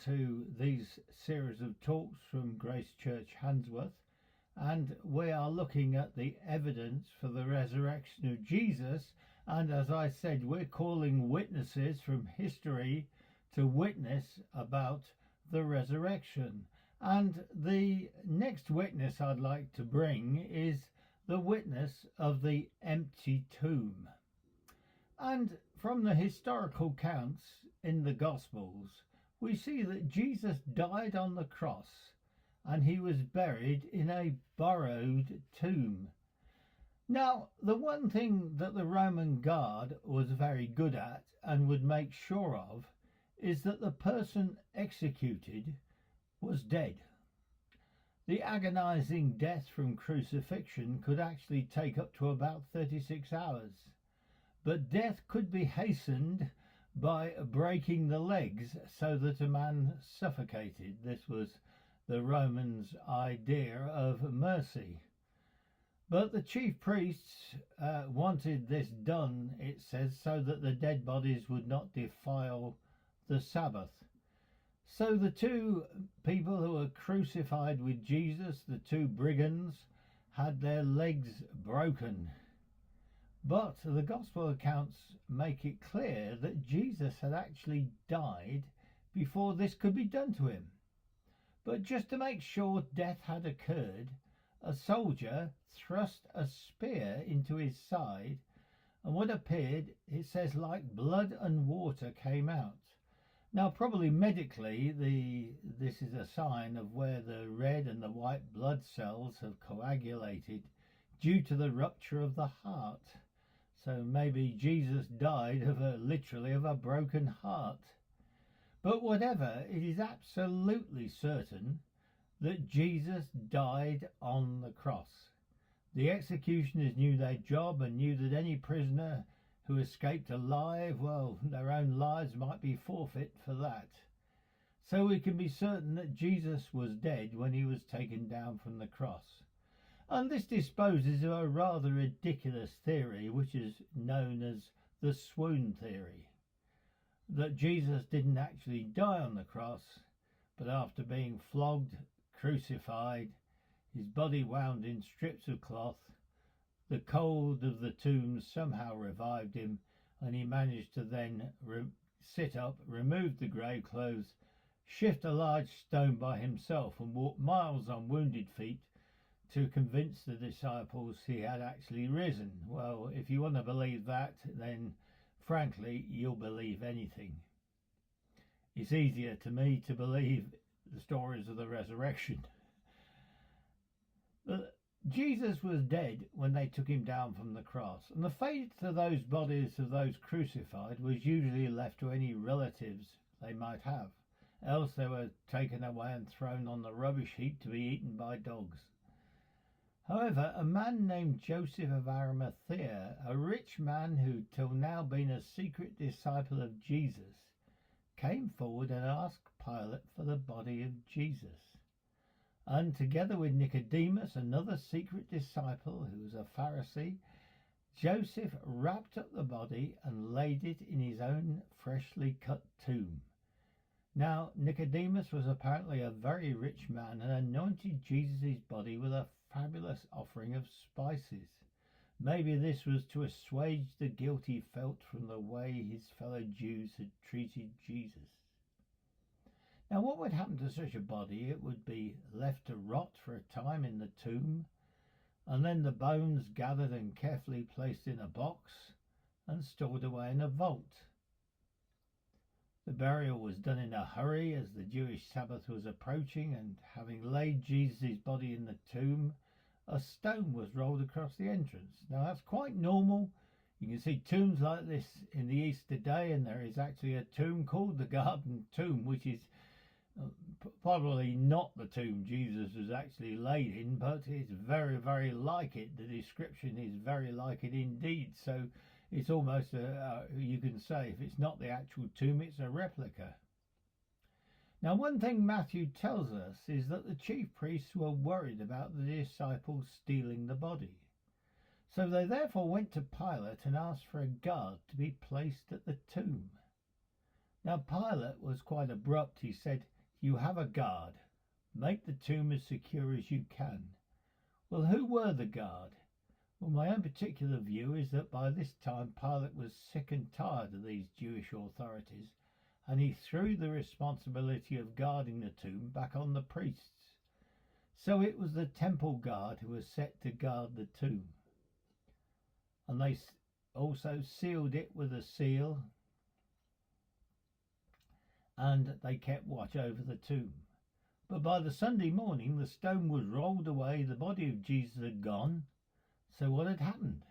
to these series of talks from Grace Church Handsworth, and we are looking at the evidence for the resurrection of Jesus. And as I said, we're calling witnesses from history to witness about the resurrection. And the next witness I'd like to bring is the witness of the empty tomb. And from the historical counts in the Gospels, we see that Jesus died on the cross and he was buried in a borrowed tomb. Now, the one thing that the Roman guard was very good at and would make sure of is that the person executed was dead. The agonizing death from crucifixion could actually take up to about 36 hours. But death could be hastened by breaking the legs so that a man suffocated. This was the Romans' idea of mercy. But the chief priests wanted this done, it says, so that the dead bodies would not defile the Sabbath. So the two people who were crucified with Jesus, the two brigands, had their legs broken. But the gospel accounts make it clear that Jesus had actually died before this could be done to him. But just to make sure death had occurred, a soldier thrust a spear into his side, and what appeared, it says, like blood and water came out. Now, probably medically, this is a sign of where the red and the white blood cells have coagulated due to the rupture of the heart. So maybe Jesus died literally of a broken heart. But whatever, it is absolutely certain that Jesus died on the cross. The executioners knew their job and knew that any prisoner who escaped alive, well, their own lives might be forfeit for that. So we can be certain that Jesus was dead when he was taken down from the cross. And this disposes of a rather ridiculous theory, which is known as the swoon theory, that Jesus didn't actually die on the cross, but after being flogged, crucified, his body wound in strips of cloth, the cold of the tomb somehow revived him, and he managed to then sit up, remove the grave clothes, shift a large stone by himself, and walk miles on wounded feet to convince the disciples he had actually risen. Well, if you want to believe that, then frankly, you'll believe anything. It's easier to me to believe the stories of the resurrection. But Jesus was dead when they took him down from the cross, and the fate of those bodies of those crucified was usually left to any relatives they might have. Else they were taken away and thrown on the rubbish heap to be eaten by dogs. However, a man named Joseph of Arimathea, a rich man who till now been a secret disciple of Jesus, came forward and asked Pilate for the body of Jesus. And together with Nicodemus, another secret disciple who was a Pharisee, Joseph wrapped up the body and laid it in his own freshly cut tomb. Now, Nicodemus was apparently a very rich man and anointed Jesus' body with a fabulous offering of spices. Maybe this was to assuage the guilt he felt from the way his fellow Jews had treated Jesus. Now, what would happen to such a body? It would be left to rot for a time in the tomb, and then the bones gathered and carefully placed in a box and stored away in a vault. The burial was done in a hurry as the Jewish Sabbath was approaching, and having laid Jesus' body in the tomb, a stone was rolled across the entrance. Now, that's quite normal. You can see tombs like this in the East today, and there is actually a tomb called the Garden Tomb, which is probably not the tomb Jesus was actually laid in, but it's very, very like it. The description is very like it indeed. So it's almost you can say if it's not the actual tomb, it's a replica. Now, one thing Matthew tells us is that the chief priests were worried about the disciples stealing the body. So they therefore went to Pilate and asked for a guard to be placed at the tomb. Now Pilate was quite abrupt. He said, "You have a guard. Make the tomb as secure as you can." Well, who were the guard? Well, my own particular view is that by this time Pilate was sick and tired of these Jewish authorities, and he threw the responsibility of guarding the tomb back on the priests. So it was the temple guard who was set to guard the tomb. And they also sealed it with a seal, and they kept watch over the tomb. But by the Sunday morning, the stone was rolled away, the body of Jesus had gone. So what had happened?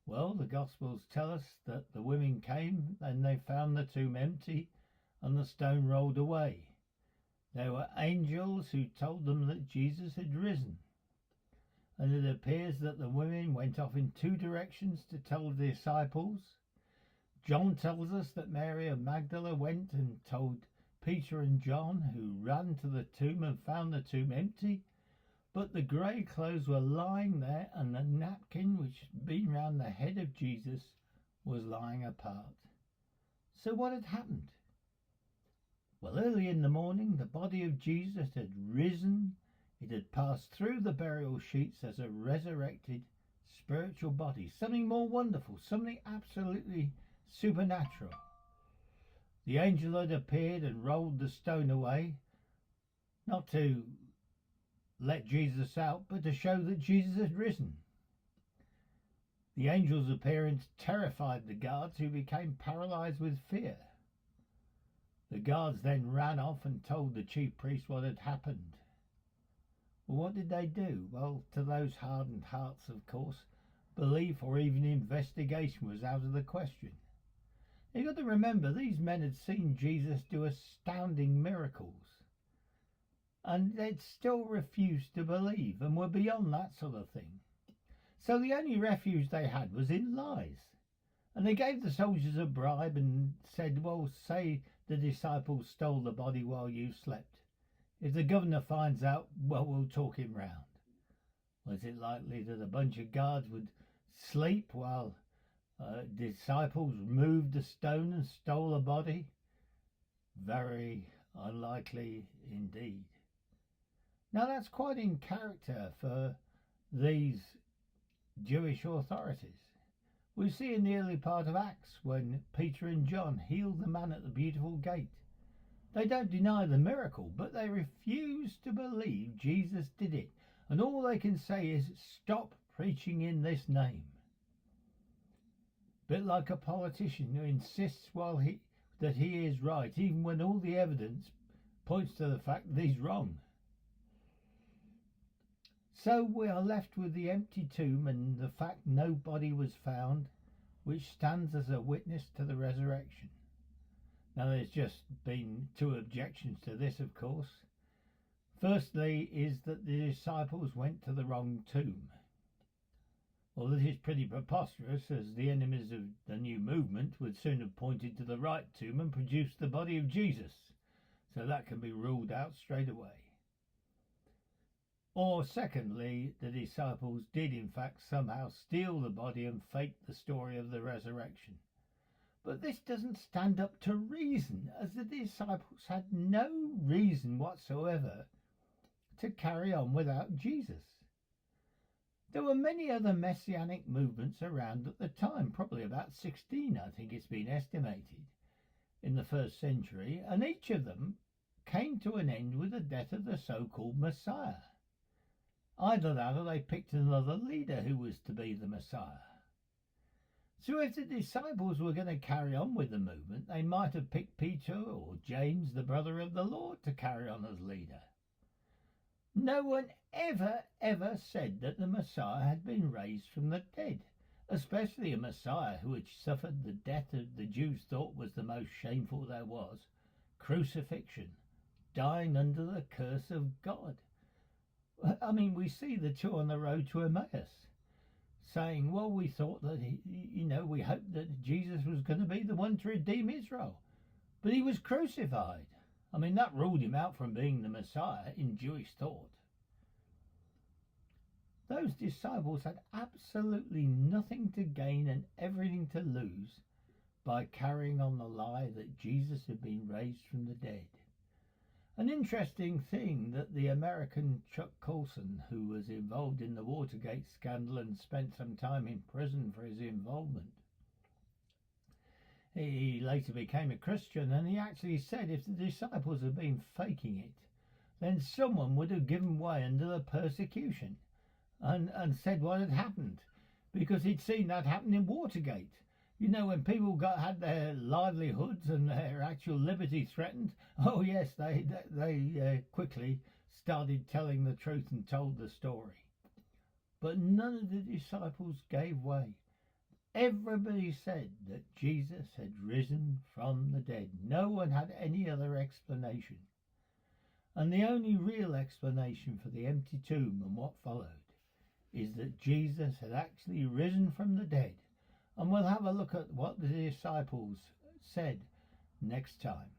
Well, the Gospels tell us that the women came and they found the tomb empty and the stone rolled away. There were angels who told them that Jesus had risen. And it appears that the women went off in two directions to tell the disciples. John tells us that Mary of Magdala went and told Peter and John, who ran to the tomb and found the tomb empty, but the grey clothes were lying there and the napkin which had been round the head of Jesus was lying apart. So what had happened? Well, early in the morning the body of Jesus had risen. It had passed through the burial sheets as a resurrected spiritual body, something more wonderful, something absolutely supernatural. The angel had appeared and rolled the stone away, not to let Jesus out, but to show that Jesus had risen. The angel's appearance terrified the guards, who became paralyzed with fear. The guards then ran off and told the chief priest what had happened. Well, what did they do? Well, to those hardened hearts, of course, belief or even investigation was out of the question. You've got to remember, these men had seen Jesus do astounding miracles, and they'd still refused to believe and were beyond that sort of thing. So the only refuge they had was in lies. And they gave the soldiers a bribe and said, well, say the disciples stole the body while you slept. If the governor finds out, well, we'll talk him round. Was it likely that a bunch of guards would sleep while disciples moved the stone and stole a body? Very unlikely indeed. Now that's quite in character for these Jewish authorities. We see in the early part of Acts when Peter and John healed the man at the beautiful gate. They don't deny the miracle, but they refuse to believe Jesus did it. And all they can say is, stop preaching in this name. Bit like a politician who insists that he is right, even when all the evidence points to the fact that he's wrong. So we are left with the empty tomb and the fact no body was found, which stands as a witness to the resurrection. Now there's just been two objections to this, of course. Firstly is that the disciples went to the wrong tomb. Well, this is pretty preposterous, as the enemies of the new movement would soon have pointed to the right tomb and produced the body of Jesus. So that can be ruled out straight away. Or secondly, the disciples did in fact somehow steal the body and fake the story of the resurrection. But this doesn't stand up to reason, as the disciples had no reason whatsoever to carry on without Jesus. There were many other messianic movements around at the time, probably about 16, I think it's been estimated, in the first century, and each of them came to an end with the death of the so-called Messiah. Either that or they picked another leader who was to be the Messiah. So if the disciples were going to carry on with the movement, they might have picked Peter or James, the brother of the Lord, to carry on as leader. No one ever said that the Messiah had been raised from the dead, especially a Messiah who had suffered the death that the Jews thought was the most shameful there was, crucifixion, dying under the curse of God. I mean, we see the two on the road to Emmaus saying, well, we thought that, we hoped that Jesus was going to be the one to redeem Israel, but he was crucified. I mean, that ruled him out from being the Messiah in Jewish thought. Those disciples had absolutely nothing to gain and everything to lose by carrying on the lie that Jesus had been raised from the dead. An interesting thing that the American Chuck Colson, who was involved in the Watergate scandal and spent some time in prison for his involvement, he later became a Christian, and he actually said if the disciples had been faking it, then someone would have given way under the persecution and said what had happened, because he'd seen that happen in Watergate. You know, when people had their livelihoods and their actual liberty threatened, oh yes, they quickly started telling the truth and told the story. But none of the disciples gave way. Everybody said that Jesus had risen from the dead. No one had any other explanation. And the only real explanation for the empty tomb and what followed is that Jesus had actually risen from the dead. And we'll have a look at what the disciples said next time.